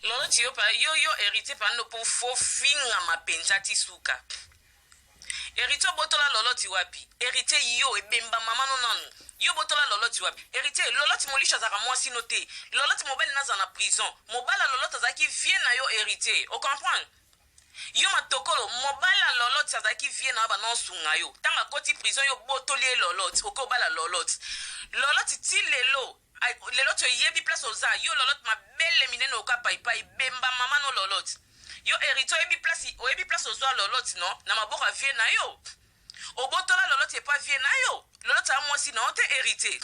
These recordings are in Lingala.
lolo ti yo pa yo hérité pa no po fo finga mapenza ti suka hérité botola lolo ti wapi hérité yo ebemba mama no nanu yo botola lolo ti wapi hérité lolo ti molisha zaka mwasi no te lolo ti mobali naza na prison mobala lolo tazaki vie na yo hérité o comprendre yo matokolo mobala lolo ti azaki vie na ba non sunga yo tanga koti prison yo botoli lolo ti okobala lolo ti ti lelo ti yebi place oza yo lolo ti mabele minene oka paipai bemba mama no lolo ti yo hérité oyebi place ozwa lolo ti no na maboka vie na yo obotola lolo ti epa vie na yo lolo ti amwasi na ote hérité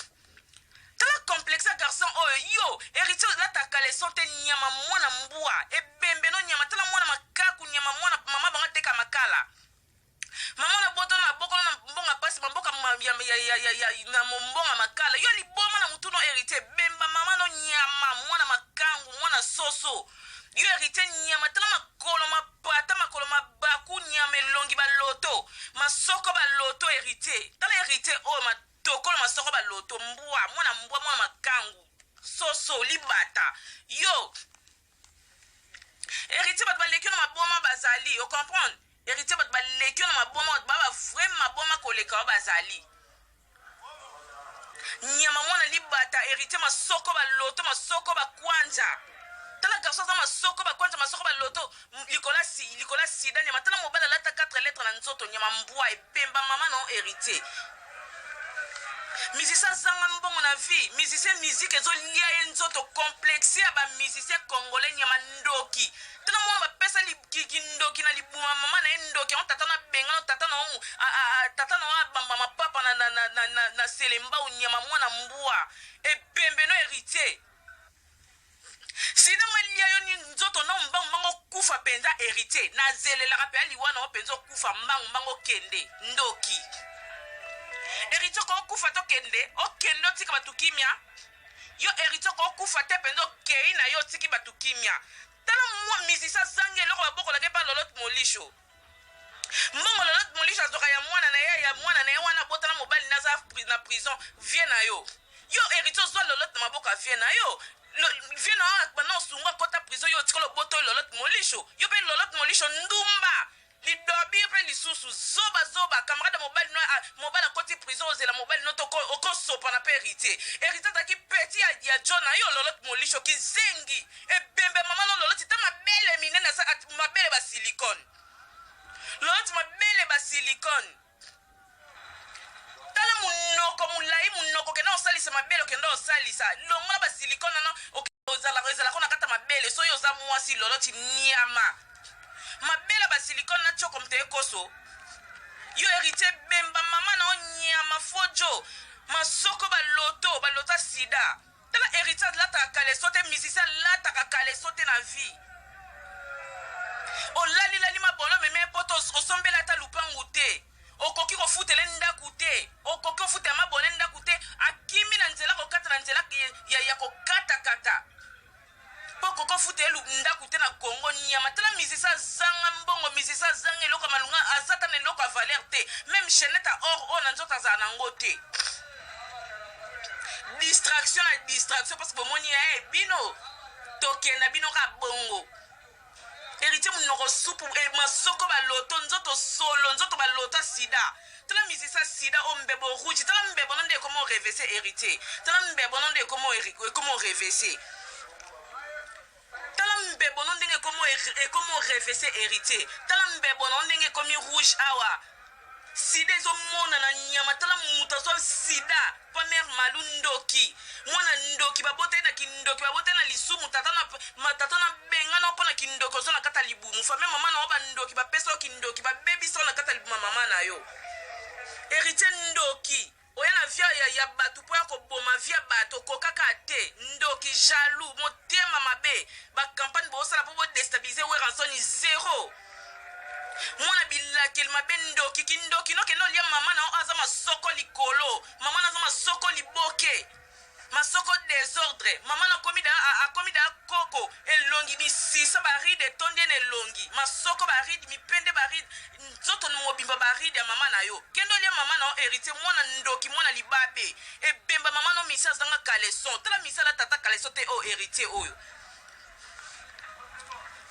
tala complexe garçon oyo yo hérité olataka leson te nyama mwana mbwa ebembe no nyama tala mwana makaku nyama mwana mama banga teka makala mama na boto na bokolo na mbonga pasi mboka na mbonga makala yo liboma na mutu no hérité bemba mama no nyama mwana makangu mwana soso yo hérité nyama tala makolo mapata makolo mabaku nyama elongi baloto masoko baloto hérité tala hérité oyo matokolo masoko baloto mbwa mwana makangu soso libata yo hérité bato baleki na maboma bazali o comprendre hérité bato baleki na maboma baba vraiment maboma koleka wa bazali nyama mwana libata hérité masoko baloto masoko bakwanja tala garçon za masoko bakwanja masoko baloto likola sida nyama tala mobala lata 4 lettres na nzoto nyama mbwa ebemba mama no hérité musicien zanga mbongo na vie musicien musique ezolia ye nzoto complexe ya bamusicien congolais nyama ndoki tala mwana bapesa ndoki na libuma mama na ye ndoki yango tata na benga no tata na abamba mapapa na selemba unyama mwana mbwa ebembe no hérité sida mwelia yo ni nzoto na mbango kufa penza hérité na zelelaka pe aliwana o penza kufa mbango kende ndoki hérité ko kufa to kende okende otika batukimia yo hérité ko kufa te penza okei na yo tiki batukimia tala mwa misisa zange loko baboko lake pa lolot molisho mbongo lolot molisho azoka ya mwana na ye wana botana mobali naza na prison vie na yo hérité ozwa lolot na maboka vie na yo vie na yo bana osunga kota prison yo tikolo boto lolot molisho yo pe lolot molisho ndumba lidobi pe lisusu zoba camarade mobali koti prison ozela mobali no toko okosopa na pe hérité taki peti ya John na yo lolot molisho kizengi ebembe mama no lolot ta mabele minene sa mabele ba silicone lolot mabele ba silicone tala munoko kena osalisa mabele okenda osalisa longola ba silicone na ozala kona kata mabele so yo za mwasi lolot nyama mabela ba silicone na choko mte koso yo hérité bemba mama na onyama fojo masoko balota sida tala hérité lata kale sote musicien lata kale sote na vie o lali mabolo meme poto osombela ta lupangu te okoki ko futele ndaku te okoki ofute mabone ndaku te akimi na nzela ko kata na nzela ya ko kata poko ko fute elu ndaku te na Congo nyama tala misisa zanga mbongo misisa zanga eloko malunga azata na eloko valeur te même chaînette or na nzota za nango te distraction parce que bomoni ya bino toke na bino ka bongo hérité munoko supu masoko baloto nzoto solo nzoto balota sida tala misisa sida o mbebo rouge tala mbebo nde comment reverser hérité tala mbebo nde comment reverser tala mbebo no ndenge comment reverser hérité tala mbebo no ndenge komi rouge awa sida ezomona na nyama tala mutu azwa sida pa mère malu ndoki mwana ndoki babote na kindoki babote na lisumu tata na benga na pona kindoki ozona kata libumu fa mère mama na oba ndoki bapesa kindoki babebisa na kata libumu mama na yo hérité ndoki oya na via ya batu po ya koboma via bato kokaka te ndoki jaloux motema mabe ba campagne bo sala po déstabiliser we ransoni zéro mwana bilakeli mabe ndoki kindoki no keno lia mama na aza masoko likolo mama na aza masoko liboke masoko désordre mama na akomida koko elongi bisisa baride tonde na elongi masoko baride mipende baride nzoto mobimba baride ya mama na yo kendo lia mama na hérité mwana ndoki mwana libabe ebemba mama no misa zanga kaleson tala misa la tata kaleson te o hérité oyo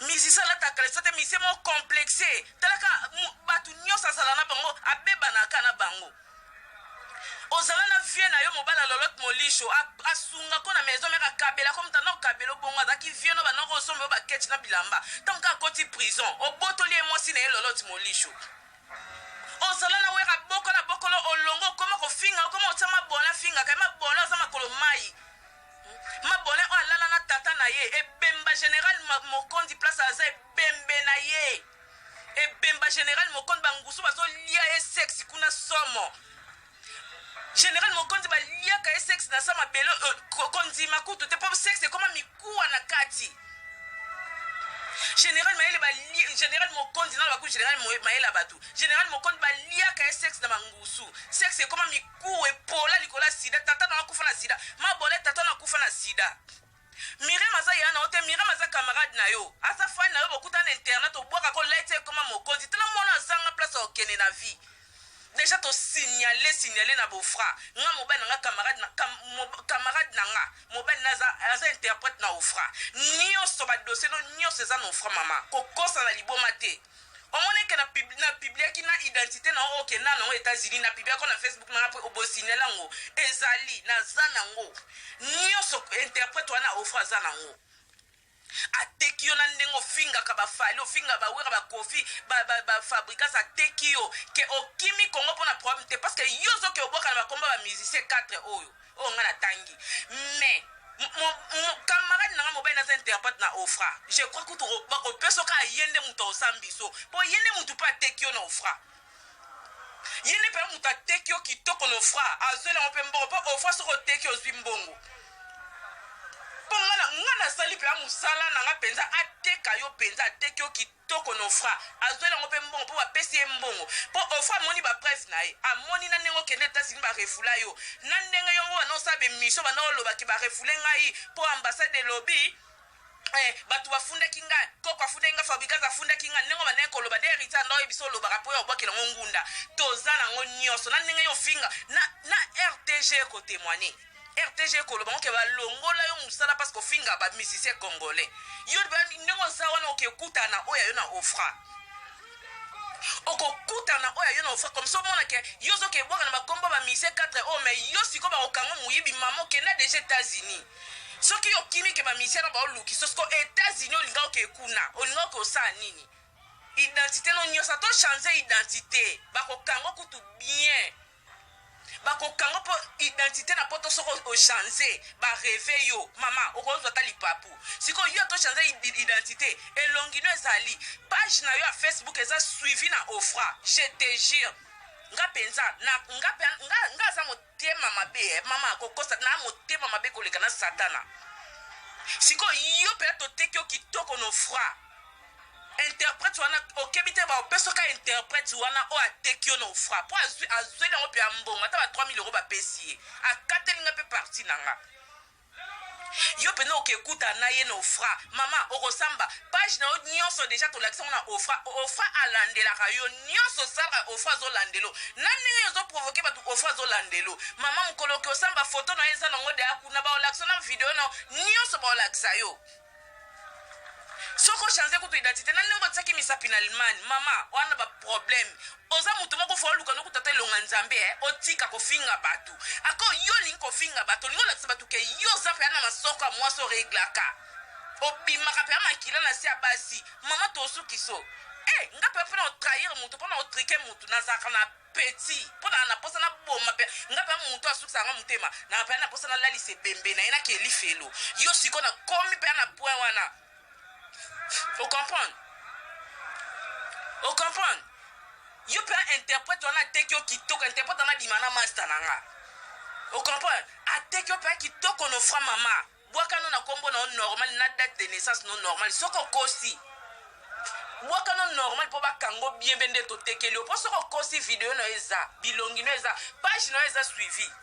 musicien alataka leso te musicien mo complexe talaka bato nyonso azala na bango abebanaka na bango ozala na vie na yo mobala lolote molisho asungako na maison meka kabelako mutana okabela obongo azalaki vie no banoko osomba yo baketi na bilamba ntango akoti prison obotoli ye mwasi na ye lolote molisho ozala na weka bokolo olongo okoma kofinga okoma otya mabona afingaka mabona oza makolo mai mabona oyo alala na tata na ye ebemba général mokondi place aza ebembe na ye ebemba général mokondi bangusu bazolia ye sexe kuna somo général mokondi baliaka ye sexe na sa mabelo kondima kutu te po sexe ekoma mikuwa na kati général mayele général mokondi na baku général mayele batu général mokondi baliaka ye sexe na mangusu sexe ekoma mikuwa epola likola sida tata na akufa na sida mabole tata na akufa na sida Mirem aza yana ote Mirem aza camarade na yo asa fan na yo bokuta na internet obwaka ko light ekoma mokondi tala mona azanga place okene na vie déjà to signaler na beau-frère nga mobile nga camarade na nga mobile naza interprète na ofra nyonso ba dossier no nyonso eza na ofra mama kokosa na liboma te omone ke na publiaki na identité na oke na no États-Unis na publiaki na Facebook na après obosinela ngo ezali na zanango nyonso interprète wana ofra zanango ateki yo na ndenge ofingaka bafali ofinga bawera bakofi bafabrikas ateki yo ke okimi kongo mpona problème te parce que yo zoke oboka na bakomba bamusicien 4 oyo nga na tangi mais camarade nanga mobile naza interprète na ofra je crois que bakopesa oka ayende mutu osambi so po yende mutu mpe ateki yo na ofra yende mpe mutu ateki yo kitoko na ofra azwelango mpe mbongo mpo ofra soki oteki ozwi mbongo nga nasali mpe amusala nanga mpenza ateka yo mpenza ateki yo kitoko na ofra azwelango mpe mbongo mpo bapesi ye mbongo mpo ofra amoni bapreve na ye amoni na ndenge okende Etats-Unis barefula yo na ndenge yongo bana osala bemission bana olobaki barefule ngai mpo ambassade elobi bato bafundaki ngai koko afundaki ngai fabrikase afundaki ngai ndenge banenge koloba de héritier anda oyebisa olobaka mpo yo obwakela ngo ngunda toza nango nyonso na ndenge yo ofinga na RTG kotémoigner RTG koloba ngoke balongola yo musala parce que finga ba musicien congolais yo ndenge oza wana okekutana oyo yo na ofra okokutana oyo yo na ofra comme ça omona ke yo zokebwaka na bakombo ba musicien 4 o mais yo siko bakokango moyibi mama okenda déjà États-Unis soki okimi ke ba musicien na baoluki sosiko États-Unis olinga okekuna olinga okosala nini identité no nyonso to changer identité bakokango kutu bien bakokanga mpo identité na poto soko ochange bareve yo mama okozwa ta lipapu siko yo tochange identité elongi no ezali page na yo ya Facebook eza suivi na ofra je te jure nga penza nga aza motema mabe mama kokosa na motema mabe koleka na satana siko yo mpe toteki yo kitoko na ofra interprète wana okebite ba opeso ka interprète wana o ateki yo na ofra po azweli yango mpe ambongo ata ba 3000 € bapesi ye akatelinga mpe parti nanga yo pene okekuta na ye na ofra mama okosamba page na yo nyonso deja tolakisa ngo na ofra alandelaka yo nyonso salaka ofra azolandelo na ndenge ozoprovoke bato ofra azolandelo mama mokolo oke osamba foto na ye eza nango deya kuna baolakisa na video na nyonso baolakisa yo soko change kutu identité na ndenge batiaki misapi na Allemagne mama wana ba problème oza mutu moko fo luka no kutata elonga nzambe otika kofinga batu ako yo lingi kofinga batu lingo lakisa batu ke yo za pe na masoko ya mwaso reglaka obimaka pe makila na si abasi mama tosuki so nga pe pona otrahir mutu pona otrike mutu nazaka na petit pona na posa na boma pe nga pe mutu asukisa nga mutema na pe na posa na lalise bembe na ina ke lifelo yo siko na komi pe na point wana. Faut comprendre. Faut comprendre. Yo peux interpréter on a tekyo kitoko interprète on a dimana master nanga. Faut comprendre. A tekyo pe kitoko no fra mama. Boaka no na kombo na normal na date de naissance non normal. Soko kosi. Boaka no normal po ba kango bien bende to tekeli. Po soko kosi video no eza, bilongi no eza, page no eza suivi.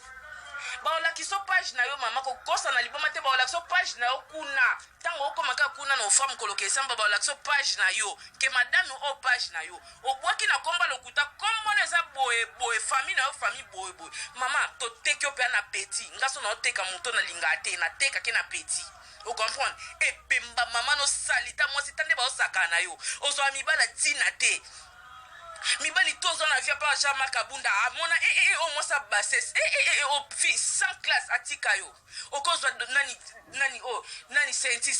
baolakiso page na yo mama kokosa na liboma te baolakiso page na yo kuna ntango okomaka kuna na ofra mokolo kesamba baolakiso page na yo ke madame o page na yo obwaki na komba lokuta kombono eza boye famille na yo famille boye mama toteki yo mpe na peti ngaso na oteka moto na linga te nateka ke na peti o comprendre epemba mama no salita mwasi tande baosaka na yo ozwa mibala ntina te mibali tozo na via pa Jean-Marc Abunda amona o mosa bassesse o fi sans classe atika yo okozwa nani senti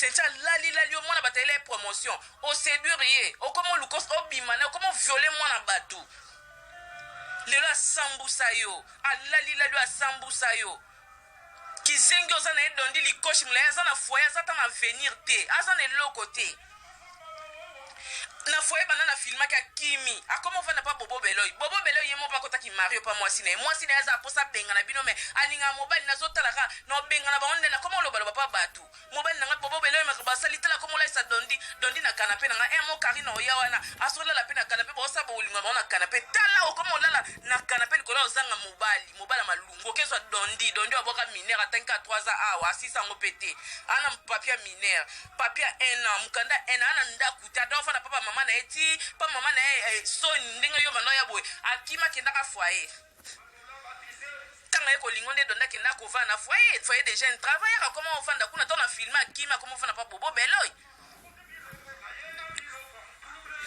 lali o mona batele promotion o séduire ye o komo lukos o bimana o komo violer mona batu lelo asambusa yo alali asambusa yo kizengi oza na edondi likoshi mula aza na foyer aza ta na avenir te aza na eloko te na foyer bana na filmaki akimi akoma ofanda pa bobo beloyi ye mo pa kotaki mario pa mwasi na aza aposa bengana bino me alinga mobali nazotalaka na obengana bango nde nakoma olobaloba pa batu mobali nanga bobo beloyi maka basali tala koma olaisa dondi na kanape nanga mo kari na oya wana asolala pe na kanape baosa bolinga bango na kanape tala okoma olala na kanape likolo ozanga mobali malungu okezwa dondi waboka minere atanki a 3 ans awa asisa ngo pete ana papier minere papier 1 an mukanda 1 ana ndaku te ado ofanda papa mama na eti pa mama na soni ndenge yo mano ya boye akima kendaka foyer tanga eko lingo nde donda kenda kova na foyer de jeune travailleur comment ofanda kuna tona filma akima comment ofanda pa bobo beloy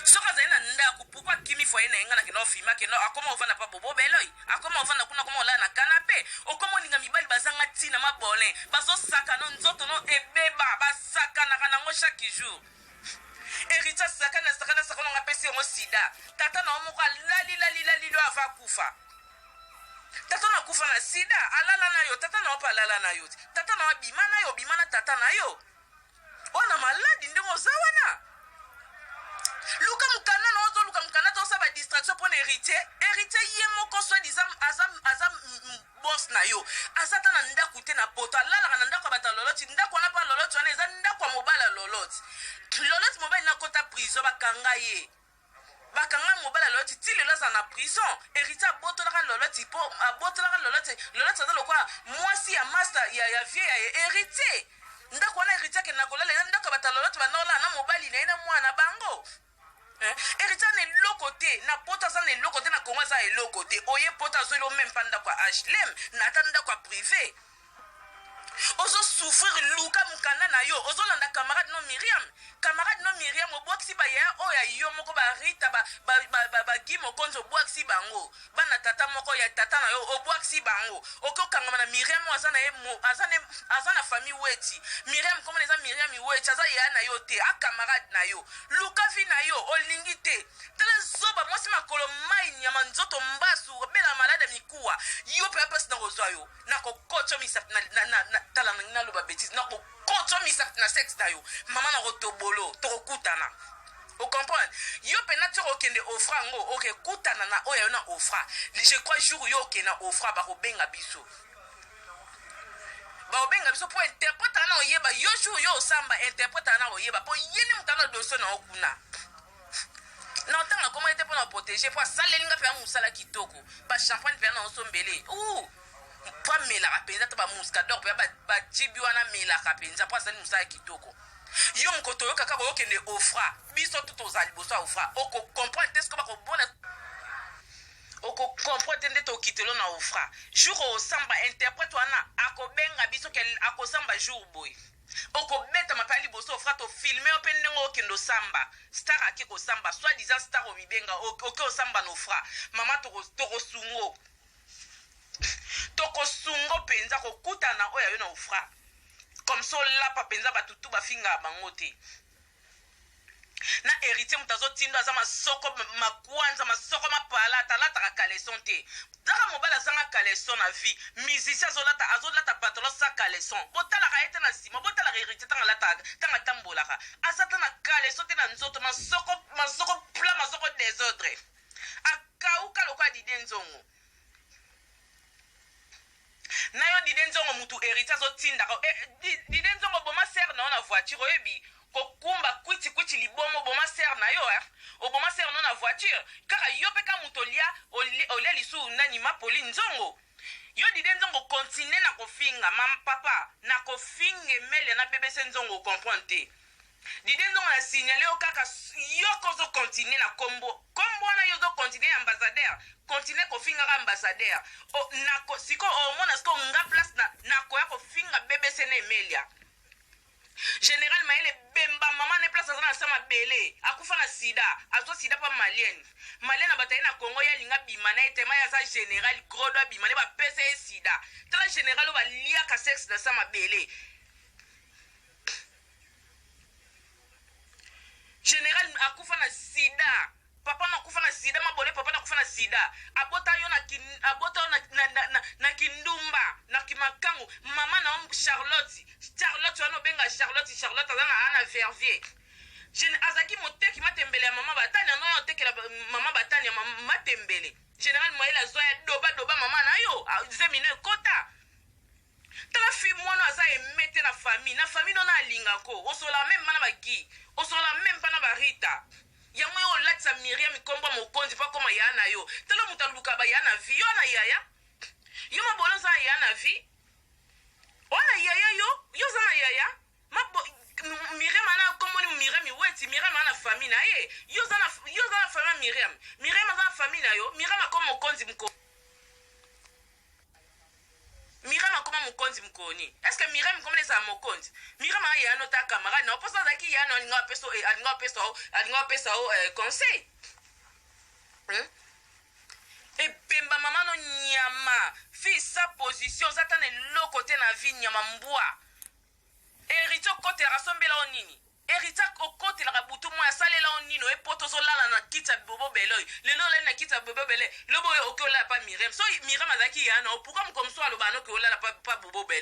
soka zaina ndaku pourquoi kimi foyer na engana kenda ofilma kenda akoma ofanda pa bobo beloy akoma ofanda kuna koma ola na kanape okoma ninga mibali bazanga tina mabone bazo saka no nzoto no ebeba basaka na kanango chaque jour Erita sakana nga pesi ngo sida tata na omoko lali lo ava kufa tata na kufa na sida alala na yo tata na opa alala na yo tata na bimana tata na yo ona maladi ndenge ozawana luka mukana to sa ba distraction pour hériter ye moko so disant azam boss na yo asata na ndaku te na poto alala na ndaku bata loloti ndaku na pa loloti wana eza ndaku mobala loloti mobile na kota prison bakanga ye bakanga mobile loloti ti lelo aza na prison hériter abotolaka loloti aza lokwa mwasi ya master ya vie ya hériter ndaku wana hériter ke na kolala ndaku bata loloti banola na mobile na ina mwana bango hériter na eloko te na poto aza na eloko te na kongo aza eloko te oye poto azweli o même pa ndako ya HLM na ata ndako ya privé ozo souffrir luka mukanda na yo ozolanda camarade no Miriam obwakisi baya oya yo moko barita bagi mokonzi obwakisi bango bana tata moko ya tata na yo obwakisi bango okokangama na Miriam aza na famille weti Miriam komona eza Miriam weti aza ya na yo te a camarade na yo luka vi na yo olingi te tala zoba mwasi makolo mai nyama nzoto mbasu bela malade mikuwa yo pe apesi na kozwa yo na kokocho misa na tala na loba bêtise na kokocho misa na sexe na yo mama na rotobolo to kutana o comprendre yo pe na toko kende ofra ngo oke kutana na oya na ofra je crois jour yo ke na ofra ba ko benga biso po interprète na oyeba yo jour yo samba interprète na oyeba po yeni mutana doso na okuna na tanga comment était pour nous protéger pour ça les ngapé musala kitoko ba champagne pe na osombele pa mela kapenza to ba muscador pe ba jibi wana mela kapenza po ça musala kitoko yo mkoto yo kaka ko kende ofra biso tout aux aliboso ofra oko comprendre ce que ba ko bona oko comprendre nde to kitelo na ofra jour o samba interprète wana akobenga biso ke akosamba jour boy oko beta mapali boso ofra to filmer open ngo kendo samba star akiko samba soit disant star o mibenga oko samba no fra mama to sungo penza ko kutana oya yo na ofra comme ça là pa penza batutu bafinga bangote na héritier mutazo tindo azama soko makwanza masoko mapala talata ka caleçon te dara mobala zanga caleçon na vie musicien azolata pantalon sa caleçon botala ka ete na sima botala héritier tanga tambola ka asata na caleçon te na nzoto masoko pla masoko désordre akauka lokwa didenzongo na yo didenzongo mutu héritier azotinda didenzongo boma ser na voiture oyebi kokumba kwiti libomo boma ser na yo oboma ser na voiture kaka yo pe ka mutolia olia lisu nani mapoli nzongo yo dide nzongo continue pese nzongo comprendre te dide nzongo na signale yo kaka yo kozo continue na kombo wana yo zo continue ambassadeur continue kofingaka ambassadeur nako siko omona siko nga place nako ya kofinga BBC na Emelia Général Maëlle bemba mama ne place azana sama bele akufa na sida azo sida pa malienne abataye na Congo ya linga bimana etema ya sa général gros do bimana ba pese sida tala général ba lia ka sexe na sama bele général akufa na sida papa na kufa na sida mabole papa na kufa na sida abota yo na kindumba na kimakangu mama na Charlotte wana benga Charlotte azana ana vervier azaki moteki matembele ya mama batani no tekela mama batani ya mama matembele général Maëlle azoya doba mama na yo zemine kota tala fi mwana aza emete na famille no na alinga ko osola même mana bagi osola même pana barita yango yo latsa Miriam komba mokonzi pa koma ya na yo tala mutaluka ba ya na vi yo na yaya yo mabolo za ya na vi ona yaya yo za na yaya Miriam ana komoni Miriam weti Miriam ana famille na ye yo za na famille Miriam za na famille na yo Miriam akoma mokonzi mko Miriam akoma mokonzi mkoni est-ce que Miriam comme les amokonzi Miriam a ya no ta camarade na posa zaki ya no alinga pesa conseil et bemba mama no nyama fi sa position zatane lo côté na vie nyama mbwa héritier côté rasombela onini héritier côté la butu mo ya salela onino e poto so lala na kita bobo beloy lelo la na kita bobo bele lobo okola pa Miriam so Miriam azaki ya no pourquoi comme so aloba no ko la pa bobo bele